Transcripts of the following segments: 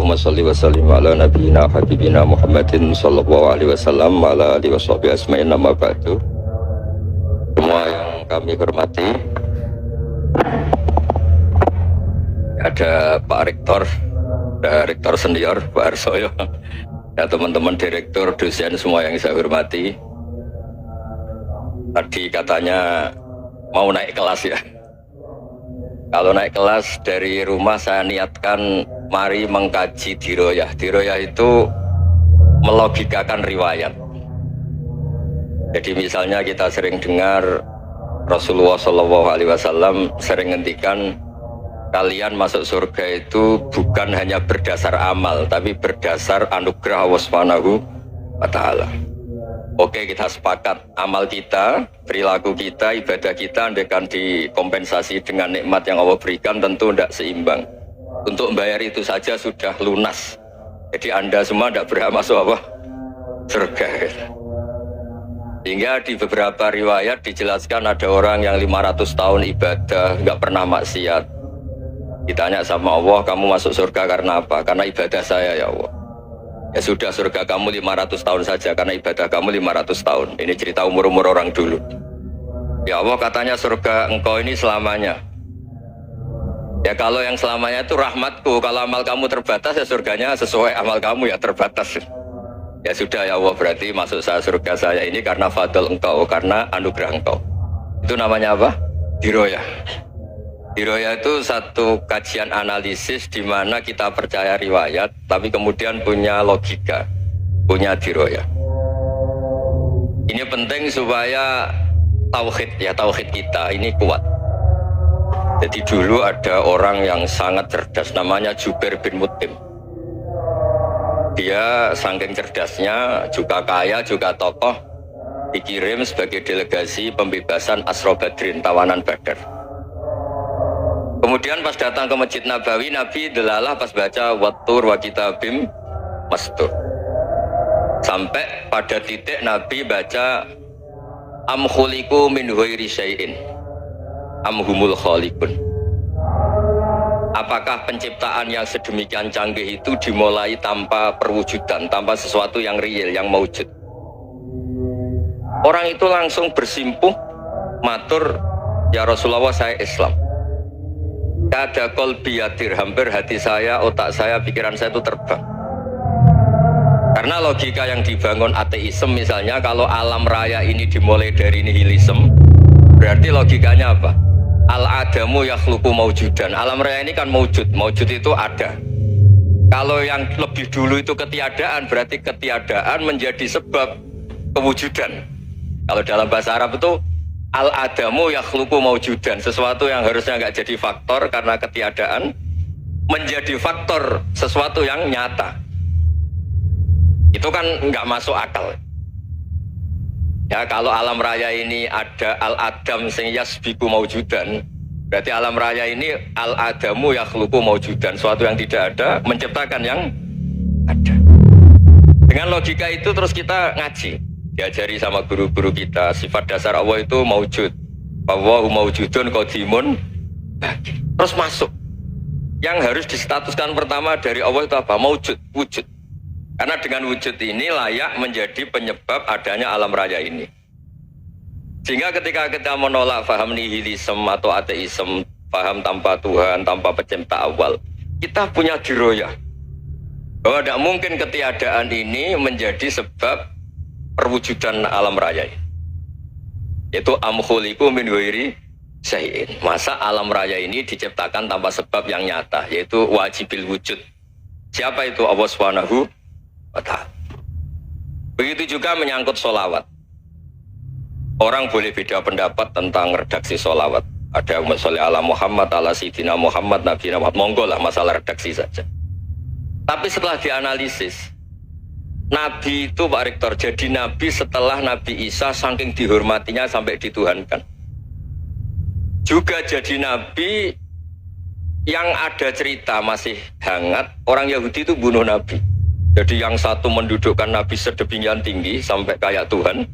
Allahumma sholli wa sallim ala nabiyyina habibina Muhammadin sallallahu alaihi wasallam wa ala alihi washabihi asma'in amma ba'du. Semua yang kami hormati, ada Pak Rektor, ada Rektor Senior Pak Arsoyo, ya teman-teman direktur, dosen semua yang saya hormati. Tadi katanya mau naik kelas ya. Kalau naik kelas dari rumah saya niatkan mari mengkaji diroyah. Diroyah itu melogikakan riwayat. Jadi misalnya kita sering dengar Rasulullah SAW sering ngendikan kalian masuk surga itu bukan hanya berdasar amal, tapi berdasar anugerah Allah Subhanahu wa Ta'ala. Oke, kita sepakat amal kita, perilaku kita, ibadah kita andaikan dikompensasi dengan nikmat yang Allah berikan tentu tidak seimbang. Untuk membayar itu saja sudah lunas. Jadi Anda semua tidak berhak masuk apa? Surga. Hingga di beberapa riwayat dijelaskan ada orang yang 500 tahun ibadah nggak pernah maksiat. Ditanya sama Allah, kamu masuk surga karena apa? Karena ibadah saya ya Allah. Ya sudah, surga kamu 500 tahun saja karena ibadah kamu 500 tahun. Ini cerita umur-umur orang dulu. Ya Allah, katanya surga engkau ini selamanya. Ya kalau yang selamanya itu rahmatku. Kalau amal kamu terbatas ya surganya sesuai amal kamu ya terbatas. Ya sudah ya Allah, berarti masuk saya surga saya ini karena fadl engkau, karena anugerah engkau. Itu namanya apa? Diroyah. Diroyah itu satu kajian analisis di mana kita percaya riwayat, tapi kemudian punya logika, punya diroyah. Ini penting supaya tauhid kita ini kuat. Jadi dulu ada orang yang sangat cerdas, namanya Jubair bin Mut'im. Dia saking cerdasnya, juga kaya, juga tokoh, dikirim sebagai delegasi pembebasan Asra Badrin, tawanan Badar. Kemudian pas datang ke Masjid Nabawi, Nabi delalah pas baca Wattur wa kitabim mastur. Sampai pada titik Nabi baca Am khuliqu min ghairi syai'in am humul khaliqun. Apakah penciptaan yang sedemikian canggih itu dimulai tanpa perwujudan, tanpa sesuatu yang real, yang maujud? Orang itu langsung bersimpuh matur, ya Rasulullah saya Islam. Kada qalbi yatir, hampir hati saya, otak saya, pikiran saya itu terbang. Karena logika yang dibangun ateisme misalnya, kalau alam raya ini dimulai dari nihilisme, berarti logikanya apa? Al-adamu yakhluqu maujudan. Alam raya ini kan maujud, maujud itu ada. Kalau yang lebih dulu itu ketiadaan, berarti ketiadaan menjadi sebab kewujudan. Kalau dalam bahasa Arab itu al-adamu yakhluqu maujudan, sesuatu yang harusnya nggak jadi faktor karena ketiadaan menjadi faktor sesuatu yang nyata. Itu kan nggak masuk akal. Ya kalau alam raya ini ada al-adam sing yasbiku maujudan, berarti alam raya ini al-adamu yakhluqu maujudan, sesuatu yang tidak ada menciptakan yang ada. Dengan logika itu terus kita ngaji. Diajari sama guru-guru kita, sifat dasar Allah itu maujud. Allahu maujudun qadimun. Terus masuk. Yang harus distatuskan pertama dari Allah itu apa? Maujud, wujud. Karena dengan wujud ini layak menjadi penyebab adanya alam raya ini. Sehingga ketika kita menolak faham nihilisme atau ateisme, faham tanpa Tuhan, tanpa pencipta awal, kita punya diroyah. Bahwa tidak mungkin ketiadaan ini menjadi sebab perwujudan alam raya. Itu am khuliqu min ghairi syai'in. Masa alam raya ini diciptakan tanpa sebab yang nyata, yaitu wajibil wujud. Siapa itu? Allah Subhanahu wa Ta'ala. Begitu juga menyangkut sholawat. Orang boleh beda pendapat tentang redaksi sholawat. Ada yang sholli ala Muhammad, ala Sayyidina Muhammad, Nabi Muhammad. Monggo lah, masalah redaksi saja. Tapi setelah dianalisis, Nabi itu Pak Rektor jadi Nabi setelah Nabi Isa saking dihormatinya sampai dituhankan. Juga jadi Nabi yang ada cerita masih hangat, orang Yahudi itu bunuh Nabi. Jadi yang satu mendudukkan Nabi sedemikian tinggi sampai kayak Tuhan,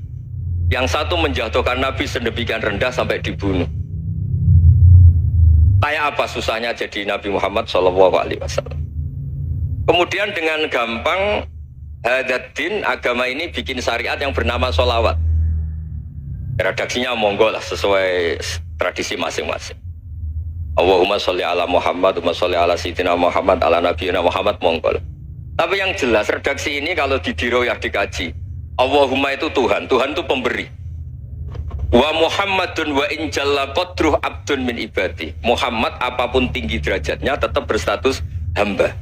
yang satu menjatuhkan Nabi sedemikian rendah sampai dibunuh. Kayak apa susahnya jadi Nabi Muhammad SAW. Kemudian dengan gampang hadatin agama ini bikin syariat yang bernama sholawat. Redaksinya monggo lah sesuai tradisi masing-masing. Allahumma sholli ala Muhammad, Allahumma sholli ala Sayyidina Muhammad, ala Nabiyina Muhammad, monggo lah. Tapi yang jelas redaksi ini kalau di diroyah dikaji, Allahumma itu Tuhan, Tuhan itu pemberi. Wa Muhammadun wa in jalla qadruh abdun min ibadi. Muhammad apapun tinggi derajatnya tetap berstatus hamba.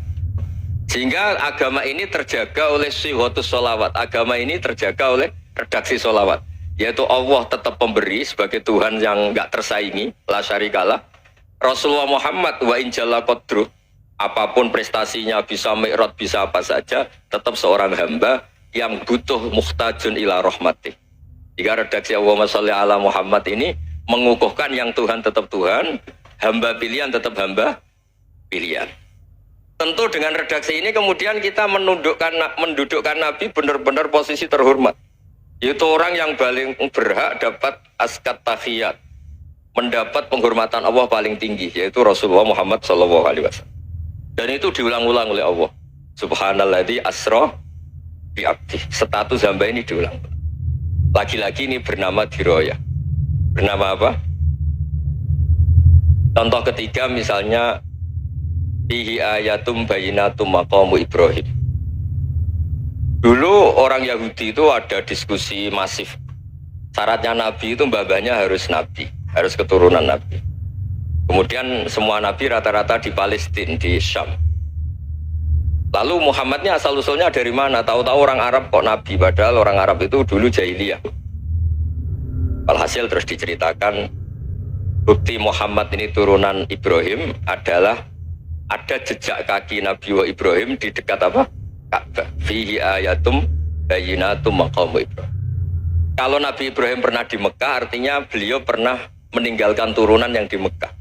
Sehingga agama ini terjaga oleh sihotus sholawat. Agama ini terjaga oleh redaksi sholawat. Yaitu Allah tetap pemberi sebagai Tuhan yang enggak tersaingi, la syarikalah. Rasulullah Muhammad wa in jalla qadruh, apapun prestasinya, bisa mi'raj, bisa apa saja, tetap seorang hamba yang butuh muhtajun ila rahmatih. Jika redaksi Allahumma sholli ala Muhammad ini mengukuhkan yang Tuhan tetap Tuhan, hamba pilihan tetap hamba pilihan. Tentu dengan redaksi ini kemudian kita mendudukkan Nabi benar-benar posisi terhormat. Itu orang yang paling berhak dapat askat tahiyat, mendapat penghormatan Allah paling tinggi, yaitu Rasulullah Muhammad SAW. Dan itu diulang-ulang oleh Allah. Subhanalladzi asra bi abdi. Status hamba ini diulang. Lagi-lagi ini bernama diroyah. Bernama apa? Contoh ketiga misalnya fihi ayatum bayinatum maqamu Ibrahim. Dulu orang Yahudi itu ada diskusi masif. Syaratnya Nabi itu mbah-mbahnya harus Nabi, harus keturunan Nabi. Kemudian semua Nabi rata-rata di Palestina, di Syam. Lalu Muhammadnya asal-usulnya dari mana? Tahu-tahu orang Arab kok Nabi, padahal orang Arab itu dulu jahiliyah. Alhasil terus diceritakan bukti Muhammad ini turunan Ibrahim adalah ada jejak kaki Nabi Ibrahim di dekat apa? Ka'bah. Fihi ayatum bayinatum maqamu Ibrahim. Kalau Nabi Ibrahim pernah di Mekah, artinya beliau pernah meninggalkan turunan yang di Mekah.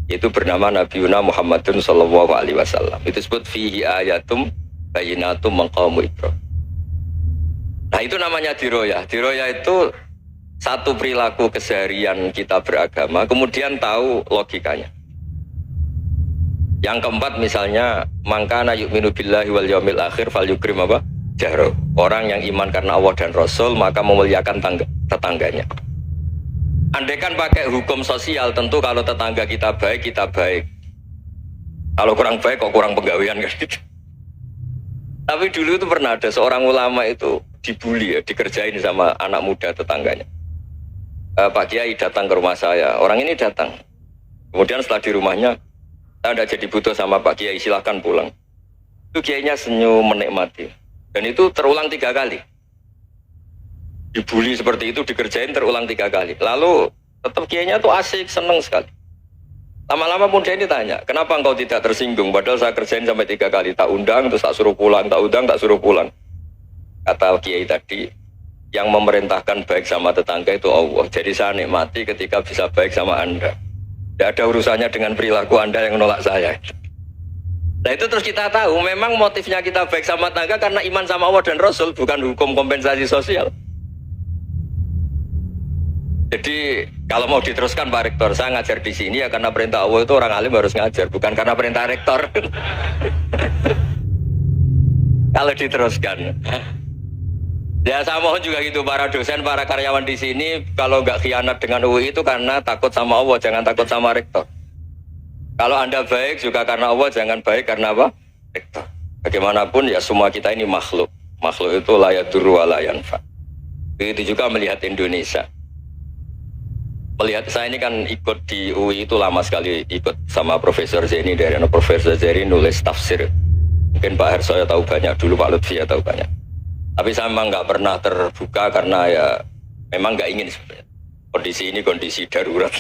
Itu bernama Nabiuna Muhammadun sallallahu alaihi wasallam. Itu disebut fihi ayatum bayinatum maqamu Ibrahim. Nah, itu namanya diroyah. Diroyah itu satu perilaku keseharian kita beragama, kemudian tahu logikanya. Yang keempat misalnya mangkana yu'minu billahi wal yaumil akhir falyukrim apa? Jahro. Orang yang iman karena Allah dan Rasul maka memuliakan tetangganya. Andaikan pakai hukum sosial, tentu kalau tetangga kita baik, kita baik. Kalau kurang baik kok kurang penggawean kan gitu. Tapi dulu itu pernah ada seorang ulama itu dibully ya, dikerjain sama anak muda tetangganya. Pak Kiai datang ke rumah saya, orang ini datang. Kemudian setelah di rumahnya, saya tidak jadi butuh sama Pak Kiai, silahkan pulang. Itu Kiainya senyum menikmati. Dan itu terulang 3 kali. Dibully seperti itu, dikerjain terulang 3 kali. Lalu tetap Kiainya tuh asik, seneng sekali. Lama-lama muda ini tanya, kenapa engkau tidak tersinggung? Padahal saya kerjain sampai 3 kali, tak undang, terus tak suruh pulang, tak undang, tak suruh pulang. Kata Kiai tadi, yang memerintahkan baik sama tetangga itu Allah. Jadi saya nikmati ketika bisa baik sama Anda. Tidak ada urusannya dengan perilaku Anda yang menolak saya. Nah itu terus kita tahu, memang motifnya kita baik sama tetangga karena iman sama Allah dan Rasul, bukan hukum kompensasi sosial. Jadi kalau mau diteruskan Pak Rektor, saya ngajar di sini ya karena perintah Allah, itu orang alim harus ngajar, bukan karena perintah Rektor. Kalau diteruskan, ya saya mohon juga gitu para dosen, para karyawan di sini, kalau nggak khianat dengan UI itu karena takut sama Allah, jangan takut sama Rektor. Kalau Anda baik juga karena Allah, jangan baik karena apa? Rektor. Bagaimanapun ya semua kita ini makhluk. Makhluk itu la yadurru wa la yanfa. Begitu juga melihat Indonesia. Melihat saya ini kan ikut di UI itu lama sekali, ikut sama Profesor Zeni dari Profesor Zeni nulis tafsir. Mungkin Pak Hersoyo tahu banyak, dulu Pak Lutfi ya tahu banyak. Tapi saya memang nggak pernah terbuka karena ya memang nggak ingin sebenarnya. Kondisi ini kondisi darurat.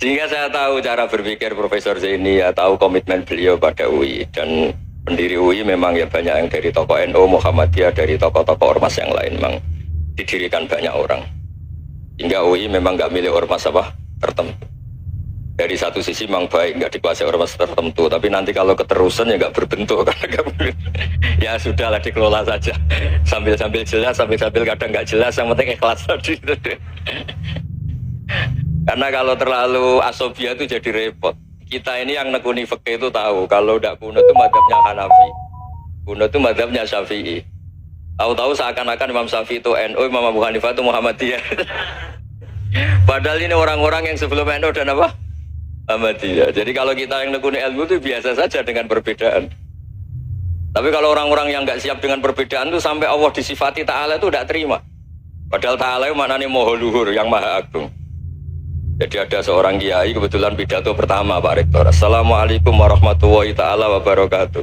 Sehingga saya tahu cara berpikir Profesor Zeni, ya tahu komitmen beliau pada UI. Dan pendiri UI memang ya banyak yang dari tokoh NU, Muhammadiyah, dari tokoh-tokoh ormas yang lain memang didirikan banyak orang. Hingga UI memang nggak milik ormas apa tertentu. Dari satu sisi memang baik, nggak dikuasai ormas tertentu, tapi nanti kalau keterusan ya nggak berbentuk karena ya sudahlah dikelola saja, sambil jelas, sambil kadang nggak jelas, yang penting ikhlas tadi. Karena kalau terlalu asobia itu jadi repot. Kita ini yang nekuni fikih itu tahu kalau udah kuno itu madhabnya Hanafi, kuno itu madhabnya Syafi'i. Tahu-tahu seakan-akan Imam Syafi'i itu NU, Imam Abu Hanifah itu Muhammadiyah. Padahal ini orang-orang yang sebelum NU dan apa? Muhammadiyah. Jadi kalau kita yang nekuni ilmu itu biasa saja dengan perbedaan. Tapi kalau orang-orang yang nggak siap dengan perbedaan itu sampai Allah disifati Ta'ala itu tidak terima. Padahal Ta'ala itu maknanya Maha Luhur, yang Maha Agung. Jadi ada seorang kiai kebetulan pidato pertama Pak Rektor. Assalamualaikum warahmatullahi ta'ala wabarakatuh.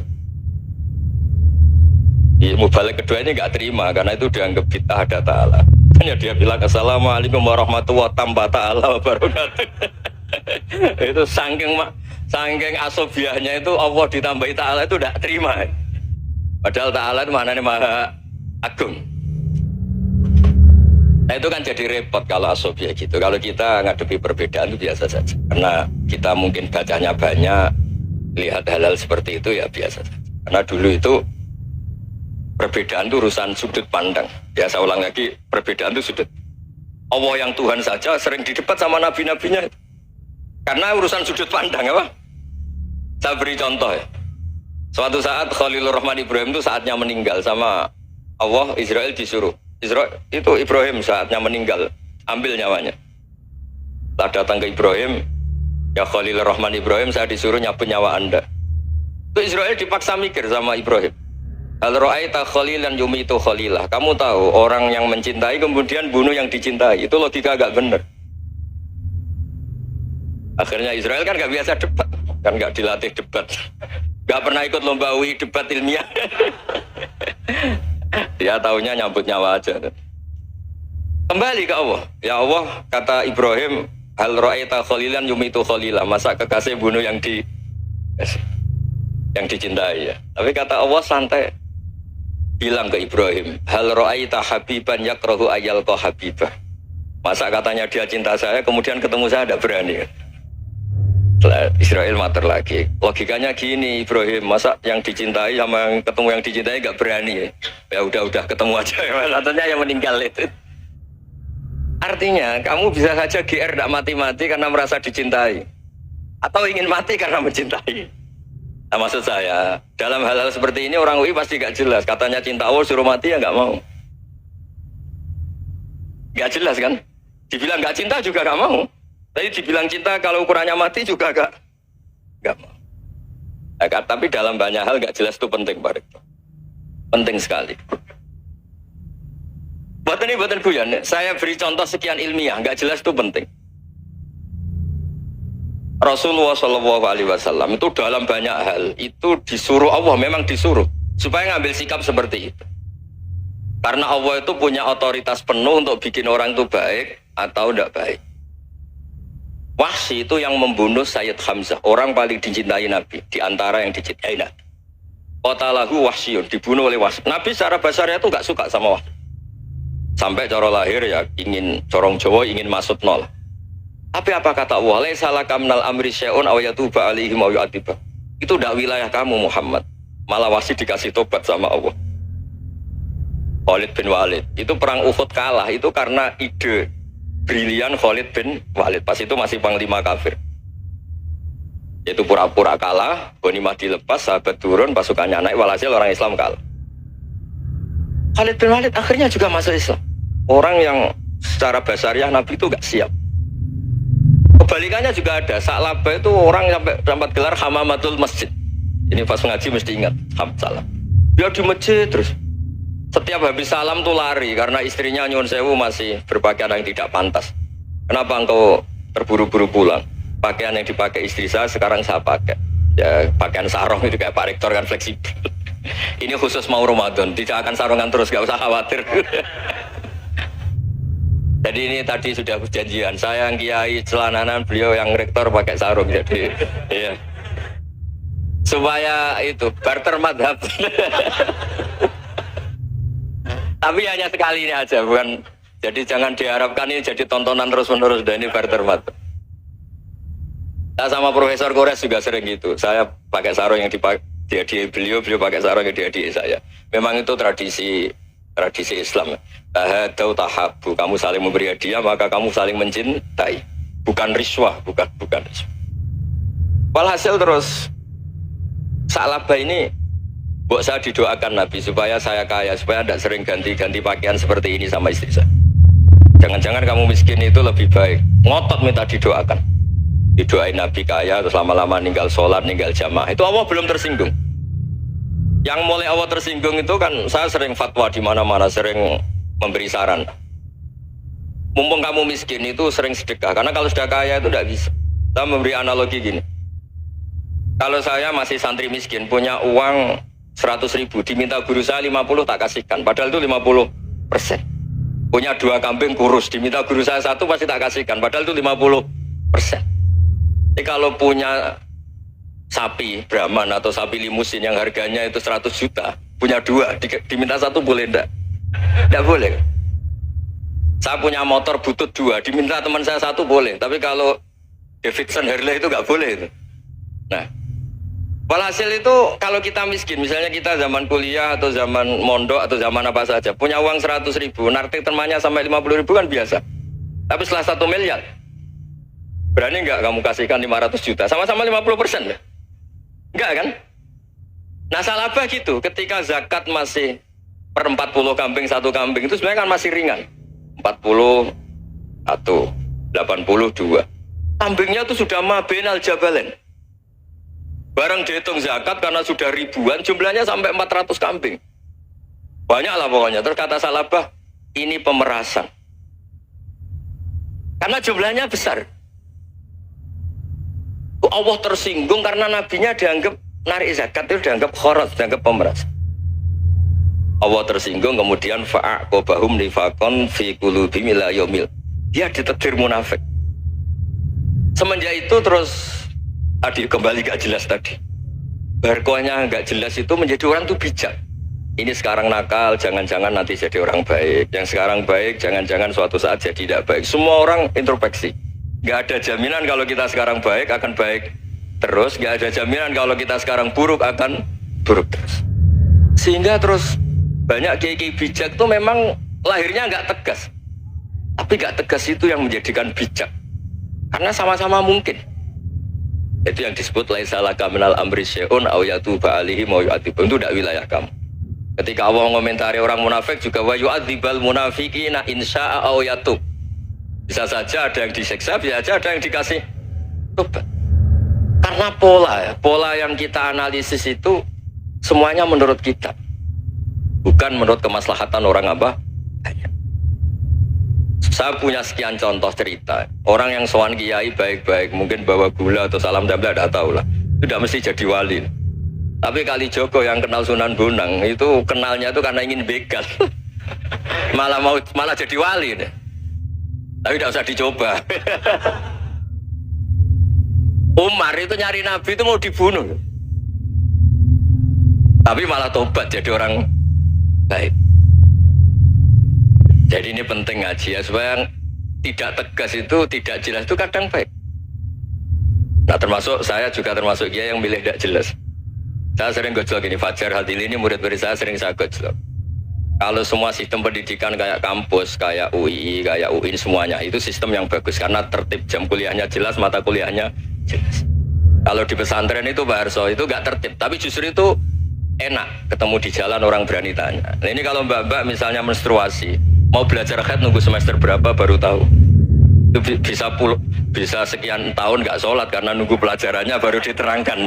Mubalik kedua ini nggak terima karena itu dianggap bid'ah ada Ta'ala. Hanya dia bilang Assalamualaikum warahmatullahi ta'ala wabarakatuh. Itu saking asobiahnya itu Allah ditambahi Ta'ala itu tidak terima. Padahal Ta'ala itu maknanya Maha Agung. Nah itu kan jadi repot kalau asobia gitu. Kalau kita ngadepi perbedaan itu biasa saja. Karena kita mungkin bacanya banyak, lihat hal-hal seperti itu ya biasa saja. Karena dulu itu perbedaan itu urusan sudut pandang. Ya saya ulang lagi, perbedaan itu sudut. Allah yang Tuhan saja sering didebat sama nabi-nabinya. Karena urusan sudut pandang apa? Saya beri contoh ya. Suatu saat Khalilur Rahman Ibrahim itu saatnya meninggal sama Allah, Israel disuruh. Israel itu Ibrahim saatnya meninggal, ambil nyawanya. Setelah datang ke Ibrahim, ya Khalilur Rahman Ibrahim, saya disuruh nyabut nyawa Anda. Itu Israel dipaksa mikir sama Ibrahim. Hal ra'aita khalilan yumitu khalilah. Kamu tahu orang yang mencintai kemudian bunuh yang dicintai, itu logika agak benar. Akhirnya Israel kan gak biasa debat, kan gak dilatih debat, gak pernah ikut lomba UI debat ilmiah. Dia taunya nyambut nyawa aja. Kembali ke Allah. Ya Allah, kata Ibrahim, hal ra'aita khalilan yumitu khalilah. Masa kekasih bunuh yang dicintai ya. Tapi kata Allah santai. Bilang ke Ibrahim, hal ra'aita habiban yakrahu ayyalqa habibah. Masa katanya dia cinta saya, kemudian ketemu saya tidak berani. Israel mater lagi. Logikanya gini Ibrahim, masa yang dicintai sama yang ketemu yang dicintai gak berani ya udah ketemu aja. Katanya yang meninggal itu. Artinya kamu bisa saja GR tidak mati-mati karena merasa dicintai, atau ingin mati karena mencintai. Nah maksud saya dalam hal-hal seperti ini orang UI pasti gak jelas. Katanya cinta Allah suruh mati ya gak mau. Gak jelas kan. Dibilang gak cinta juga gak mau. Tapi dibilang cinta kalau ukurannya mati juga gak mau. Nah, tapi dalam banyak hal gak jelas itu penting Pak Rektor. Penting sekali. Buatan guyon, saya beri contoh sekian ilmiah, gak jelas itu penting. Rasulullah SAW itu dalam banyak hal itu disuruh Allah, memang disuruh supaya ngambil sikap seperti itu. Karena Allah itu punya otoritas penuh untuk bikin orang itu baik atau tidak baik. Wahsy itu yang membunuh Sayyid Hamzah, orang paling dicintai Nabi, di antara yang dicintai Nabi. Qatalahu Wahsyun, dibunuh oleh Wahsy. Nabi secara basarnya itu gak suka sama Wahsy. Sampai cara lahir ya ingin, corong Jawa ingin masuk nol. Tapi apa kata Allah? Laisa laka minal amri syai'un aw yatuba alaihim aw yu'adzibah. Itu tidak wilayah kamu Muhammad. Malah Wahsy dikasih tobat sama Allah. Khalid bin Walid, itu perang Uhud kalah, itu karena ide brilian Khalid bin Walid. Pas itu masih panglima kafir. Itu pura-pura kalah, ghanimah dilepas, sahabat turun, pasukannya naik, walhasil orang Islam kalah. Khalid bin Walid akhirnya juga masuk Islam. Orang yang secara basariah Nabi itu gak siap. Kebalikannya juga ada. Sa'labah itu orang sampai dapat gelar Hamamatul Masjid. Ini pas ngaji mesti ingat salam. Dia di masjid terus. Setiap habis salam tuh lari karena istrinya nyuwun sewu masih berpakaian yang tidak pantas. Kenapa engkau terburu-buru pulang? Pakaian yang dipakai istri saya sekarang saya pakai. Ya pakaian sarung itu kayak Pak Rektor kan fleksibel. Ini khusus mau Ramadan, tidak akan sarungan terus, gak usah khawatir. Jadi ini tadi sudah perjanjian. Saya yang kiai celananan, beliau yang rektor pakai sarung. Jadi iya. Supaya itu barter madhab. Tapi hanya sekali ini aja, bukan. Jadi jangan diharapkan ini jadi tontonan terus-menerus. Dan ini barter madhab. Saya sama Profesor Kores juga sering gitu. Saya pakai sarung yang dihadiahi beliau pakai sarung yang dihadiahi saya. Memang itu tradisi Islam. Tahadau tahabu, kamu saling memberi hadiah maka kamu saling mencintai. Bukan riswah, bukan riswah. Walhasil terus Sa'labah ini mbok saya didoakan Nabi supaya saya kaya, supaya tidak sering ganti-ganti pakaian seperti ini sama istri saya. Jangan-jangan kamu miskin itu lebih baik. Ngotot minta didoakan. Didoain Nabi kaya terus lama-lama ninggal sholat, ninggal jamaah. Itu Allah belum tersinggung. Yang mulai Allah tersinggung itu kan saya sering fatwa di mana-mana, sering memberi saran. Mumpung kamu miskin itu sering sedekah, karena kalau sudah kaya itu tidak bisa. Saya memberi analogi gini. Kalau saya masih santri miskin, punya uang 100.000, diminta guru saya 50 tak kasihkan, padahal itu 50%. Punya 2 kambing kurus, diminta guru saya 1 pasti tak kasihkan, padahal itu 50%. Jadi kalau punya sapi Brahman atau sapi limusin yang harganya itu 100 juta, punya 2, diminta 1 boleh enggak? Enggak boleh. Saya punya motor butut 2, diminta teman saya 1 boleh, tapi kalau Davidson Harley itu enggak boleh itu. Nah, walhasil itu kalau kita miskin, misalnya kita zaman kuliah atau zaman mondok atau zaman apa saja, punya uang 100.000, nartik temannya sampai 50.000 kan biasa. Tapi setelah 1 miliar, berani nggak kamu kasihkan 500 juta? Sama-sama 50% ya? Enggak kan? Nah Sa'labah gitu, ketika zakat masih per 40 kambing 1 kambing itu sebenarnya kan masih ringan. 40, 1, 82. Kambingnya itu sudah mabenal jabalen. Barang dihitung zakat karena sudah ribuan, jumlahnya sampai 400 kambing. Banyak lah pokoknya. Terus kata Sa'labah, ini pemerasan. Karena jumlahnya besar. Allah tersinggung karena nabinya dianggap narik zakat itu dianggap khorat, dianggap pemeras. Allah tersinggung kemudian fa'aqobahum nifaqon fi qulubihim ila yaumil. Dia ditetir munafik. Semenjak itu terus tadi kembali gak jelas tadi. Barkohnya gak jelas itu menjadi orang tuh bijak. Ini sekarang nakal, jangan-jangan nanti jadi orang baik. Yang sekarang baik, jangan-jangan suatu saat jadi tidak baik. Semua orang introspeksi. Gak ada jaminan kalau kita sekarang baik akan baik terus. Gak ada jaminan kalau kita sekarang buruk akan buruk terus. Sehingga terus banyak kiai-kiai bijak itu memang lahirnya gak tegas. Tapi gak tegas itu yang menjadikan bijak. Karena sama-sama mungkin. Itu yang disebut laisa laka minal amri syai'un aw yatuba alaihim wa yu'adzibum. Itu tidak wilayah kamu. Ketika Allah mengomentari orang munafik juga wa yu'adzibal munafiqina insya'a aw yatub. Bisa saja ada yang disiksa, bisa saja ada yang dikasih tobat. Karena pola yang kita analisis itu semuanya menurut kita. Bukan menurut kemaslahatan orang apa? Saya punya sekian contoh cerita. Orang yang sowan kiai baik-baik, mungkin bawa gula atau salam dabla, tidak tahu lah. Sudah mesti jadi wali. Tapi Kalijogo yang kenal Sunan Bonang itu kenalnya itu karena ingin begal. malah jadi wali deh. Tapi tidak usah dicoba. Umar itu nyari Nabi itu mau dibunuh. Tapi malah tobat jadi orang baik. Jadi ini penting ngaji ya, supaya tidak tegas itu, tidak jelas itu kadang baik. Nah termasuk saya juga termasuk dia yang milih tidak jelas. Saya sering gojlok ini, Fajar Hadili ini murid-murid saya sering saya gojlok. Kalau semua sistem pendidikan kayak kampus, kayak UI, kayak UIN semuanya, itu sistem yang bagus karena tertib, jam kuliahnya jelas, mata kuliahnya jelas. Kalau di pesantren itu Pak Harso itu gak tertib, tapi justru itu enak ketemu di jalan orang berani tanya. Nah, ini kalau mbak-mbak misalnya menstruasi, mau belajar haid nunggu semester berapa baru tahu. Itu bisa sekian tahun gak sholat karena nunggu pelajarannya baru diterangkan.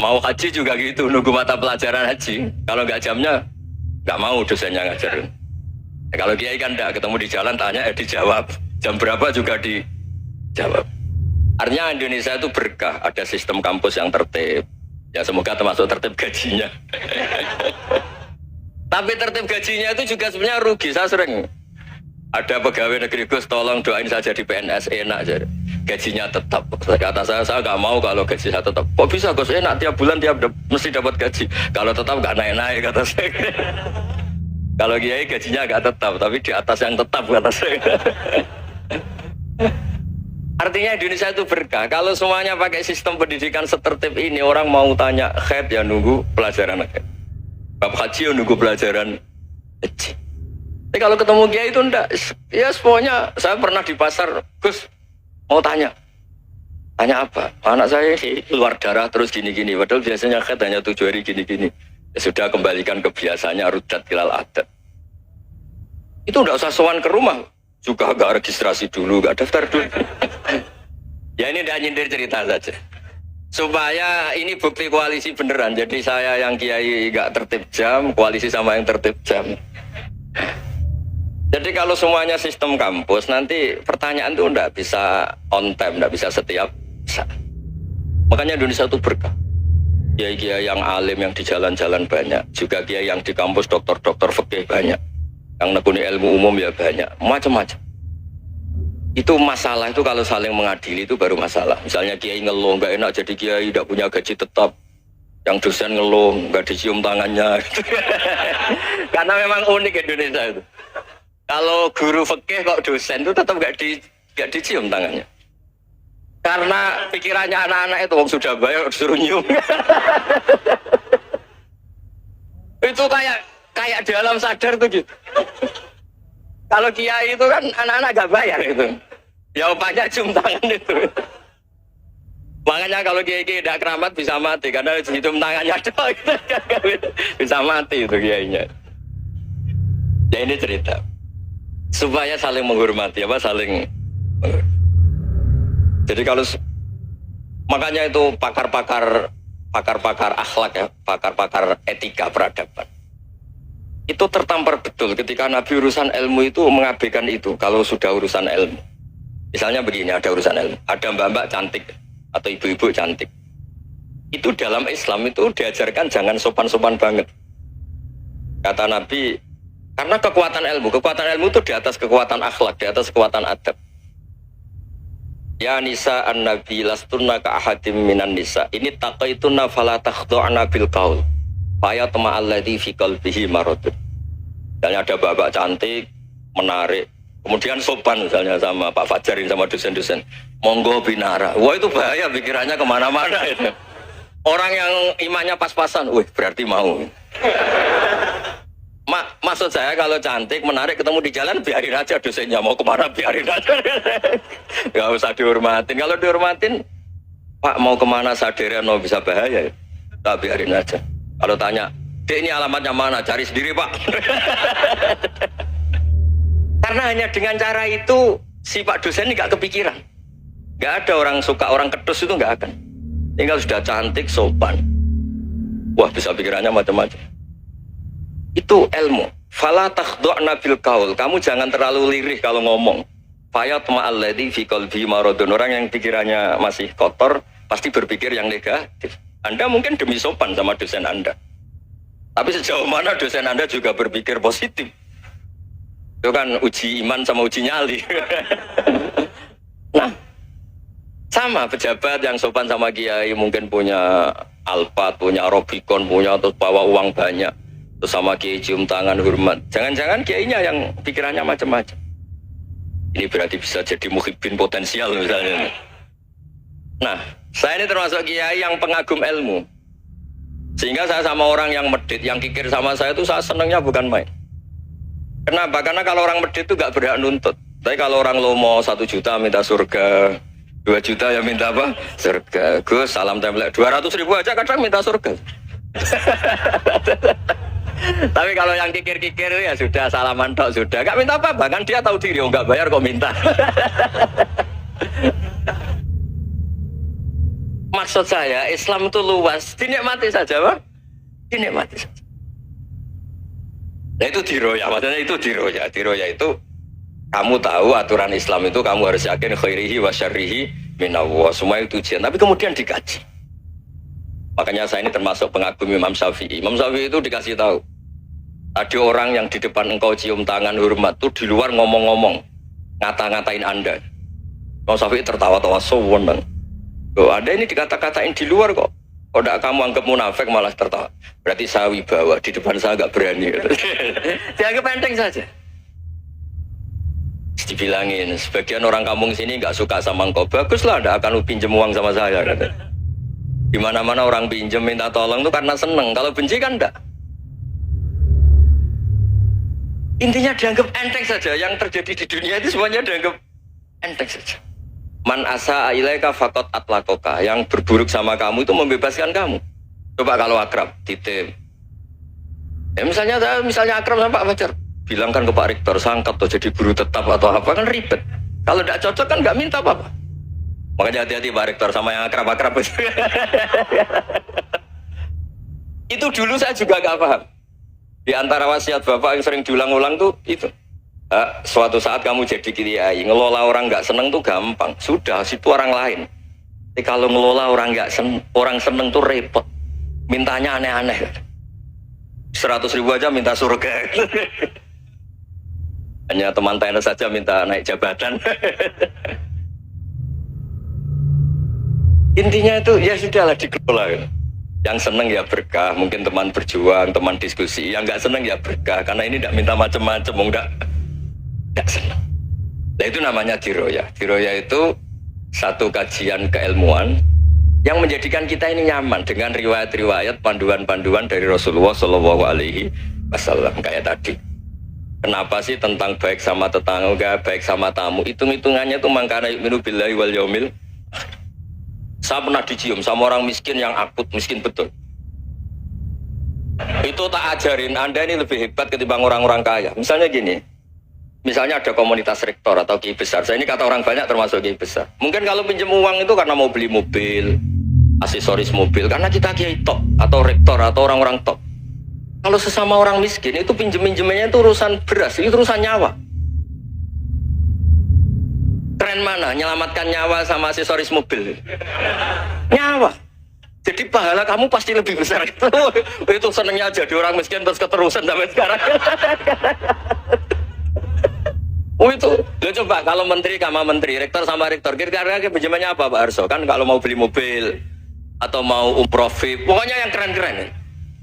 Mau haji juga gitu, nunggu mata pelajaran haji. Kalau gak jamnya gak mau dosennya ngajarin. Nah, kalau kiai kan enggak, ketemu di jalan tanya dijawab. Jam berapa juga dijawab. Artinya Indonesia itu berkah, ada sistem kampus yang tertib. Ya semoga termasuk tertib gajinya. Tapi tertib gajinya itu juga sebenarnya rugi. Saya sering ada pegawai negeri Gus, tolong doain saja di PNS enak aja. Gajinya tetap. Kata saya nggak mau kalau gaji saya tetap. Kok bisa Gus enak tiap bulan mesti dapat gaji. Kalau tetap nggak naik-naik kata saya. Kalau kiai gajinya nggak tetap, tapi di atas yang tetap kata saya. Artinya Indonesia itu berkah. Kalau semuanya pakai sistem pendidikan setertib ini, orang mau tanya haid ya nunggu pelajaran haid. Bab haji ya nunggu pelajaran haji. Tapi kalau ketemu kiai itu enggak. Ya pokoknya saya pernah di pasar, Gus mau tanya. Tanya apa? Anak saya keluar darah terus gini-gini. Padahal biasanya hanya 7 hari gini-gini. Ya sudah, kembalikan ke biasanya, rudat ilal adat. Itu udah usah sowan ke rumah. Juga gak registrasi dulu, gak daftar dulu. Ya ini udah nyindir cerita saja. Supaya ini bukti koalisi beneran. Jadi saya yang kiai gak tertib jam, koalisi sama yang tertib jam. Jadi kalau semuanya sistem kampus, nanti pertanyaan itu enggak bisa on time, enggak bisa setiap saat. Makanya Indonesia itu berkah. Kiai-kiai yang alim yang di jalan-jalan banyak, juga kiai yang di kampus dokter-dokter fikih banyak, yang nekuni ilmu umum ya banyak, macam-macam. Itu masalah itu kalau saling mengadili itu baru masalah. Misalnya kiai ngeluh nggak enak jadi kiai, tidak punya gaji tetap, yang dosen ngeluh nggak dicium tangannya. Karena memang unik Indonesia itu. Kalau guru fikih kok dosen itu tetap nggak dicium tangannya. Karena pikirannya anak-anak itu wong sudah bayar suruh nyium. Itu kayak di alam sadar tuh gitu. Kalau kiai itu kan anak-anak gak bayar itu. Ya upahnya cium tangan itu. Makanya kalau kiai-kiai tidak keramat bisa mati karena cium tangannya doang gitu. Bisa mati itu kiainya. Ya ini cerita. Supaya saling menghormati apa saling. Jadi kalau makanya itu pakar-pakar akhlak ya, pakar-pakar etika peradaban. Itu tertampar betul ketika Nabi urusan ilmu itu mengabaikan itu. Kalau sudah urusan ilmu, misalnya begini, ada urusan ilmu, ada mbak-mbak cantik atau ibu-ibu cantik, itu dalam Islam itu diajarkan jangan sopan-sopan banget. Kata Nabi, karena kekuatan ilmu itu di atas kekuatan akhlak, di atas kekuatan adab. Ya nisa an-nabi lastunna ka ahadim minan nisa. Ini taqaitunna fala takhdu'na bil qaul. Faya tama alladhi fi qalbihi maradun. Misalnya ada bapak cantik, menarik, kemudian sopan misalnya sama Pak Fajarin sama dosen-dosen. Monggo binara. Wah itu bahaya pikirannya kemana-mana itu. Orang yang imannya pas-pasan, wih berarti mau. Maksud saya kalau cantik, menarik, ketemu di jalan biarin aja dosennya mau kemana biarin aja. Gak usah dihormatin. Kalau dihormatin, Pak mau kemana sadaran no bisa bahaya. Tak biarin aja. Kalau tanya, Dek ini alamatnya mana? Cari sendiri Pak. Karena hanya dengan cara itu si Pak dosen ini gak kepikiran. Gak ada orang suka orang kedus itu gak akan. Tinggal sudah cantik, sopan. Wah bisa pikirannya macam-macam. Itu ilmu. Fala takhdu'na bil qaul. Kamu jangan terlalu lirih kalau ngomong. Fayat ma'alladzi fi qalbi maradun. Orang yang pikirannya masih kotor pasti berpikir yang negatif. Anda mungkin demi sopan sama dosen Anda. Tapi sejauh mana dosen Anda juga berpikir positif. Itu kan uji iman sama uji nyali. Nah, sama pejabat yang sopan sama kiai mungkin punya Alphard, punya Robicon, punya terus bawa uang banyak. Terus sama kiai cium tangan hormat. Jangan-jangan kiainya yang pikirannya macam-macam. Ini berarti bisa jadi muhibbin potensial misalnya. Nah, saya ini termasuk kiai yang pengagum ilmu. Sehingga saya sama orang yang medit, yang kikir sama saya itu saya senangnya bukan main. Kenapa? Karena kalau orang medit itu gak berhak nuntut. Tapi kalau orang lomo 1 juta minta surga, 2 juta ya minta apa? Surga. Gus salam template 200.000 aja kadang minta surga. Tapi kalau yang kikir-kikir ya sudah salaman tok sudah, gak minta apa, bahkan dia tahu diri, oh gak bayar kok minta. Maksud saya Islam itu luas, dinikmati saja Pak, dinikmati saja. Nah itu diroya, maksudnya itu diroya. Diroya itu kamu tahu aturan Islam itu kamu harus yakin khairihi wa syarrihi minallah, semua itu ujian, tapi kemudian dikaji. Makanya saya ini termasuk pengagum Imam Syafi'i. Imam Syafi'i itu dikasih tahu, ada orang yang di depan engkau cium tangan hormat tuh di luar ngomong-ngomong, ngata-ngatain Anda. Imam Syafi'i tertawa-tawa sewenang. Loh, ada ini dikata-katain di luar kok. Kok tidak kamu anggap munafik malah tertawa. Berarti saya wibawa, di depan saya nggak berani. Dianggap enteng saja. Dibilangin, sebagian orang kampung sini nggak suka sama engkau. Baguslah, tidak akan pinjam uang sama saya. Di mana-mana orang pinjam minta tolong itu karena seneng. Kalau benci kan enggak. Intinya dianggap enteng saja. Yang terjadi di dunia itu semuanya dianggap enteng saja. Man asa ilaika faqat atlakoka. Yang berburuk sama kamu itu membebaskan kamu. Coba kalau akrab, titip. Ya misalnya akrab sama Pak Fajar, bilangkan ke Pak Rektor, sangkat atau jadi guru tetap atau apa, kan ribet. Kalau tidak cocok kan nggak minta apa-apa. Makanya hati-hati Pak Rektor sama yang akrab-akrab. Itu dulu saya juga nggak paham. Di antara wasiat Bapak yang sering diulang-ulang tuh itu. Suatu saat kamu jadi kiai, ngelola orang nggak seneng tuh gampang. Sudah, situ orang lain. Tapi kalau ngelola orang nggak seneng, orang seneng tuh repot. Mintanya aneh-aneh. 100.000 aja minta surga. Hanya teman tenis saja minta naik jabatan. Intinya itu ya sudahlah dikelola. Yang seneng ya berkah, mungkin teman berjuang, teman diskusi. Yang nggak seneng ya berkah, karena ini tidak minta macam-macam, nggak seneng. Nah itu namanya diroya. Diroya itu satu kajian keilmuan yang menjadikan kita ini nyaman dengan riwayat-riwayat, panduan-panduan dari Rasulullah Shallallahu Alaihi Wasallam kayak tadi. Kenapa sih tentang baik sama tetangga, baik sama tamu? Hitung-hitungannya tuh mangkana yu'minu billahi wal yaumil. Saya pernah dicium sama orang miskin yang akut miskin betul. Itu tak ajarin Anda ini lebih hebat ketimbang orang-orang kaya. Misalnya gini. Misalnya ada komunitas rektor atau kiai besar. Saya ini kata orang banyak termasuk kiai besar. Mungkin kalau pinjam uang itu karena mau beli mobil, aksesoris mobil, karena kita kiai top atau rektor atau orang-orang top. Kalau sesama orang miskin itu pinjem-pinjemannya itu urusan beras, itu urusan nyawa. Keren mana? Menyelamatkan nyawa sama aksesoris mobil. Nyawa. Jadi pahala kamu pasti lebih besar. Itu senengnya jadi orang miskin terus keterusan sampai sekarang. Oh itu, lo coba kalau menteri sama menteri, rektor sama rektor, kira-kira pinjamannya apa Pak Arso? Kan kalau mau beli mobil atau mau umroh VIP, pokoknya yang keren-keren.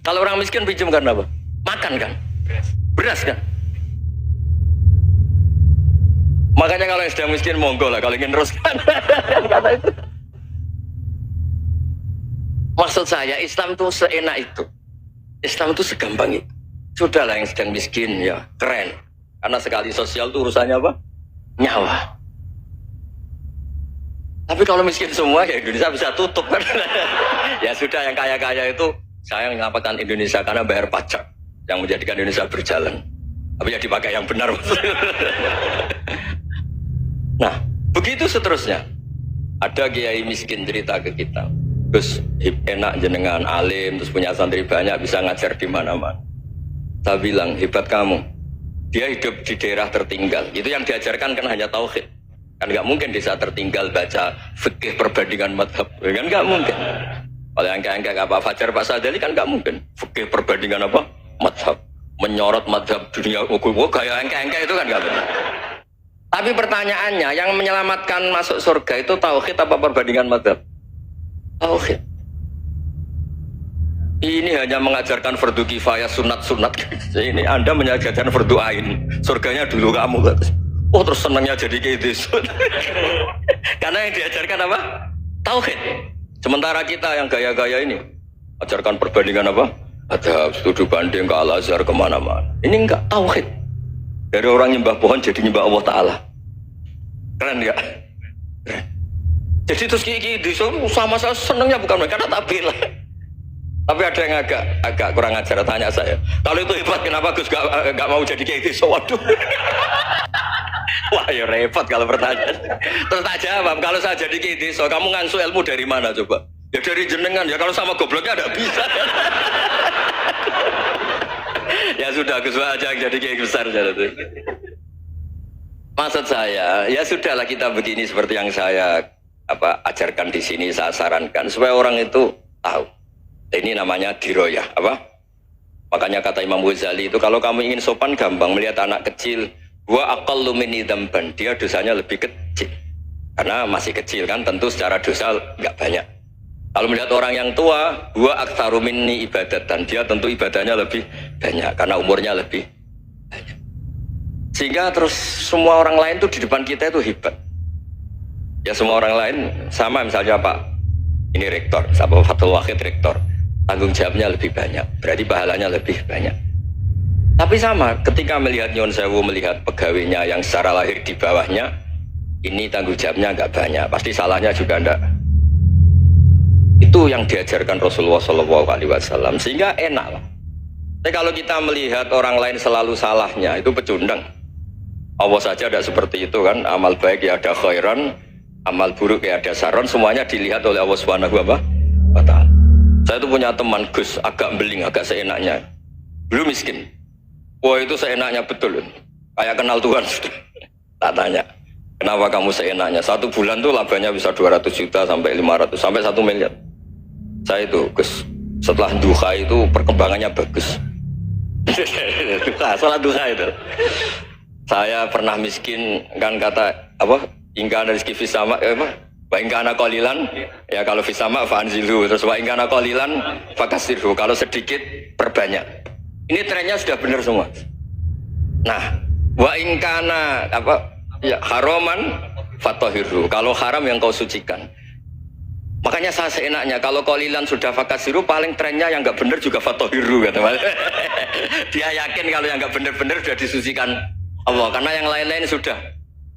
Kalau orang miskin pinjam karena apa? Makan kan? Beras kan? Makanya kalau yang sedang miskin monggo lah, kalau ingin teruskan. Kata itu. Maksud saya Islam itu seenak itu. Islam itu segampang itu. Sudahlah yang sedang miskin ya keren. Karena sekali sosial itu urusannya apa? Nyawa. Tapi kalau miskin semua ya Indonesia bisa tutup kan. Ya sudah yang kaya-kaya itu saya mengatakan Indonesia karena bayar pajak yang menjadikan Indonesia berjalan. Tapi ya dipakai yang benar. Nah, begitu seterusnya. Ada kiai miskin cerita ke kita. Terus enak jenengan alim, terus punya santri banyak, bisa ngajar di mana-mana. Saya bilang, hebat kamu. Dia hidup di daerah tertinggal. Itu yang diajarkan kan hanya tauhid. Kan nggak mungkin desa tertinggal baca fikih perbandingan madhab. Kan nggak mungkin. Kalau yang kayak Pak Fajar, Pak Sadali kan nggak mungkin. Fikih perbandingan apa? Madhab. Menyorot madhab dunia hukum. Kayak yang itu kan nggak benar. Tapi pertanyaannya, yang menyelamatkan masuk surga itu tauhid apa perbandingan madhab? Tauhid. Ini hanya mengajarkan fardu kifayah sunat-sunat. Ini Anda mengajarkan fardu ain. Surganya dulu kamu. Oh terus senangnya jadi kayak gitu. Karena yang diajarkan apa? Tauhid. Sementara kita yang gaya-gaya ini ajarkan perbandingan apa? Ada studi banding ke Al-Azhar kemana-mana. Ini enggak tauhid. Dari orang nyembah pohon jadi nyembah Allah Ta'ala. Keren enggak? Keren. Jadi terus kayak gitu sama saya senangnya bukan mereka, karena tak bilang. Tapi ada yang agak kurang ajar, tanya saya. Kalau itu hebat, kenapa Gus gak mau jadi kayak gitu? Waduh. Wah ya repot kalau bertanya. Terus tak jawab, kalau saya jadi kayak gitu, kamu ngangsu ilmu dari mana coba? Ya dari jenengan, ya kalau sama gobloknya ada bisa. Ya sudah, Gus aja jadi kayak besar. Maksud saya, ya sudahlah kita begini seperti yang saya ajarkan di sini, saya sarankan. Supaya orang itu tahu. Ini namanya diroyah, apa? Makanya kata Imam Ghazali itu kalau kamu ingin sopan gampang melihat anak kecil, wa aqallu minni dzamban, dia dosanya lebih kecil. Karena masih kecil kan, tentu secara dosa enggak banyak. Kalau melihat orang yang tua, wa aktsaru minni ibadatan, dia tentu ibadahnya lebih banyak karena umurnya lebih banyak. Sehingga terus semua orang lain tuh di depan kita itu hebat. Ya semua orang lain sama, misalnya Pak ini rektor, Pak Fathul Wahid rektor. Tanggung jawabnya lebih banyak, berarti pahalanya lebih banyak. Tapi sama, ketika melihat Nyon Sewu, melihat pegawainya yang secara lahir di bawahnya, ini tanggung jawabnya nggak banyak, pasti salahnya juga enggak. Itu yang diajarkan Rasulullah SAW, sehingga enak lah. Tapi kalau kita melihat orang lain selalu salahnya, itu pecundang. Allah saja tidak seperti itu kan, amal baik ya ada khairan, amal buruk ya ada saron, semuanya dilihat oleh Allah Subhanahu wa Ta'ala. Saya itu punya teman Gus, agak beling, agak seenaknya, belum miskin. Wah itu seenaknya betul, kayak kenal Tuhan sudah. Tak tanya, kenapa kamu seenaknya? 1 bulan tuh labanya bisa 200 juta sampai 500 sampai 1 miliar. Saya itu Gus, setelah duha itu perkembangannya bagus. Salat duha itu. Saya pernah miskin kan, kata apa? Ingkana rizki fisama wa ingkana qalilan, ya kalau fisama fa'anzilu, terus wa ingkana qalilan fakasirhu, kalau sedikit perbanyak. Ini trennya sudah benar semua. Nah, wa ingkana apa? Ya haroman fatahirhu, kalau haram yang kau sucikan. Makanya saya seenaknya, kalau qalilan sudah fakasiru, paling trennya yang nggak benar juga fatahirhu, kata Mas. Dia yakin kalau yang nggak benar-benar sudah disucikan Allah, karena yang lain-lain sudah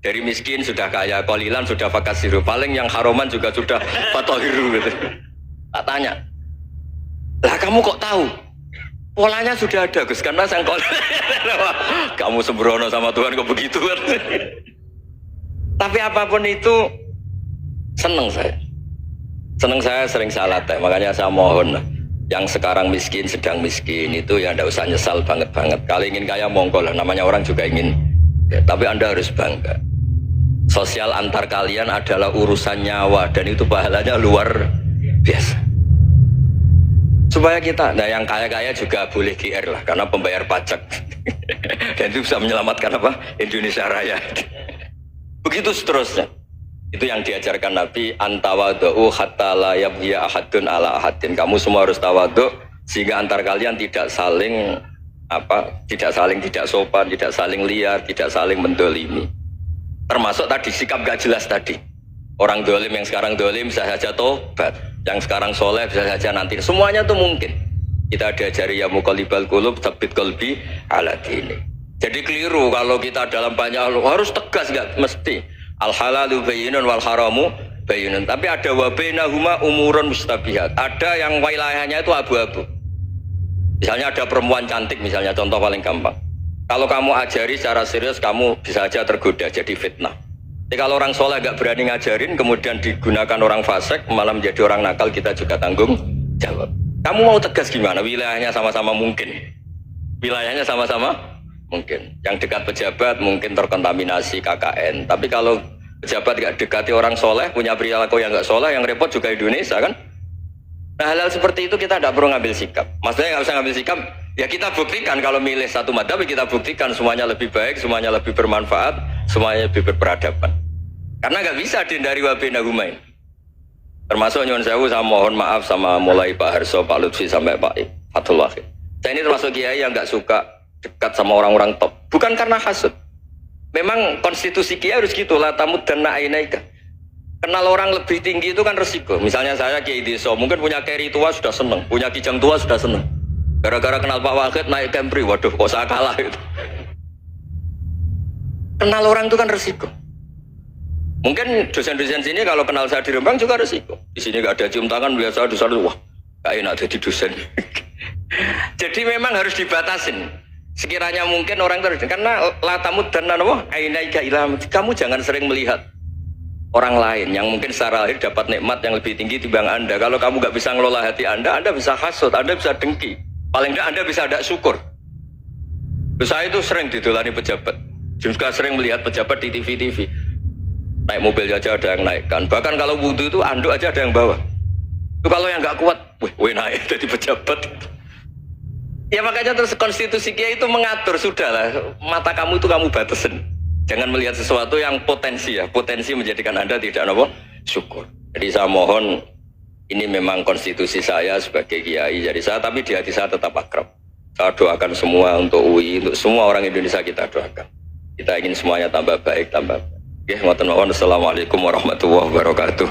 dari miskin sudah kaya, qalilan sudah fakasiru, paling yang haroman juga sudah fatahirhu gitu. Tak tanya, lah kamu kok tahu? Polanya sudah ada Gus, karena sang qalilan. Kamu sembrono sama Tuhan kok begitu kan? Tapi apapun itu seneng saya sering salah teh, makanya saya mohon yang sekarang miskin, sedang miskin itu ya tidak usah nyesal banget. Kalau ingin kaya monggo lah, namanya orang juga ingin ya, tapi Anda harus bangga. Sosial antar kalian adalah urusan nyawa, dan itu pahalanya luar biasa. Supaya kita, nah yang kaya-kaya juga boleh GR lah, karena pembayar pajak. Dan itu bisa menyelamatkan apa? Indonesia Raya. Begitu seterusnya. Itu yang diajarkan Nabi, antawadu'u hatta la yabghiya ahadun ala ahadin. Kamu semua harus tawadhu sehingga antar kalian tidak saling tidak sopan, tidak saling liar, tidak saling mendolimi. Termasuk tadi sikap gak jelas tadi. Orang dolim yang sekarang dolim bisa saja tobat, yang sekarang soleh bisa saja nanti. Semuanya itu mungkin. Kita diajari ya muqallibal qulub tsabbit qalbi ala dini. Jadi keliru kalau kita dalam banyak harus tegas, nggak mesti. Al halalu bayyinun wal haramu bayyinun. Tapi ada wa bainahuma umurun mustabihat. Ada yang wilayahnya itu abu-abu. Misalnya ada perempuan cantik, misalnya contoh paling gampang. Kalau kamu ajari secara serius, kamu bisa aja tergoda jadi fitnah. Tapi kalau orang soleh gak berani ngajarin, kemudian digunakan orang fasik, malah menjadi orang nakal, kita juga tanggung jawab. Kamu mau tegas gimana? Wilayahnya sama-sama mungkin. Wilayahnya sama-sama mungkin. Yang dekat pejabat mungkin terkontaminasi KKN. Tapi kalau pejabat gak dekati orang soleh, punya perilaku yang gak soleh, yang repot juga Indonesia kan. Nah hal-hal seperti itu kita tidak perlu ngambil sikap. Maksudnya nggak usah ngambil sikap, ya kita buktikan kalau milih satu madhab, kita buktikan semuanya lebih baik, semuanya lebih bermanfaat, semuanya lebih berperadaban. Karena nggak bisa dihindari wabena humain. Termasuk nyuwun sewu, saya mohon maaf sama mulai Pak Harso, Pak Lutfi sampai Pak Fathul Wahid. Saya ini termasuk kiai yang nggak suka dekat sama orang-orang top. Bukan karena hasud. Memang konstitusi kiai harus gitu, la tamuddanna ainaika. Kenal orang lebih tinggi itu kan resiko. Misalnya saya kiai desa, mungkin punya keri tua sudah seneng, punya kijang tua sudah seneng. Gara-gara kenal Pak Wahid naik Kempri, waduh kok saya kalah itu. Kenal orang itu kan resiko. Mungkin dosen-dosen sini kalau kenal saya di Rembang juga resiko. Di sini gak ada cium tangan, biasa dosen, wah gak enak jadi dosen. Jadi memang harus dibatasin. Sekiranya mungkin orang terus, karena latamud dan nanawa ainaika ilham, kamu jangan sering melihat orang lain yang mungkin secara lahir dapat nikmat yang lebih tinggi dibanding Anda. Kalau kamu nggak bisa ngelola hati Anda bisa hasut, Anda bisa dengki. Paling tidak Anda bisa ada syukur. Saya itu sering didolani pejabat, juga sering melihat pejabat di TV. Naik mobil aja ada yang naikkan. Bahkan kalau wudhu itu anduk aja ada yang bawa. Itu kalau yang nggak kuat, wih naik jadi pejabat. Ya makanya terus konstitusi kiai itu mengatur, sudahlah mata kamu itu kamu batasin. Jangan melihat sesuatu yang potensi menjadikan Anda tidak apa syukur. Jadi saya mohon, ini memang konstitusi saya sebagai kiai, jadi saya, tapi di hati saya tetap akrab. Saya doakan semua untuk UI, untuk semua orang Indonesia kita doakan. Kita ingin semuanya tambah baik, tambah baik. Oke, Assalamualaikum warahmatullahi wabarakatuh.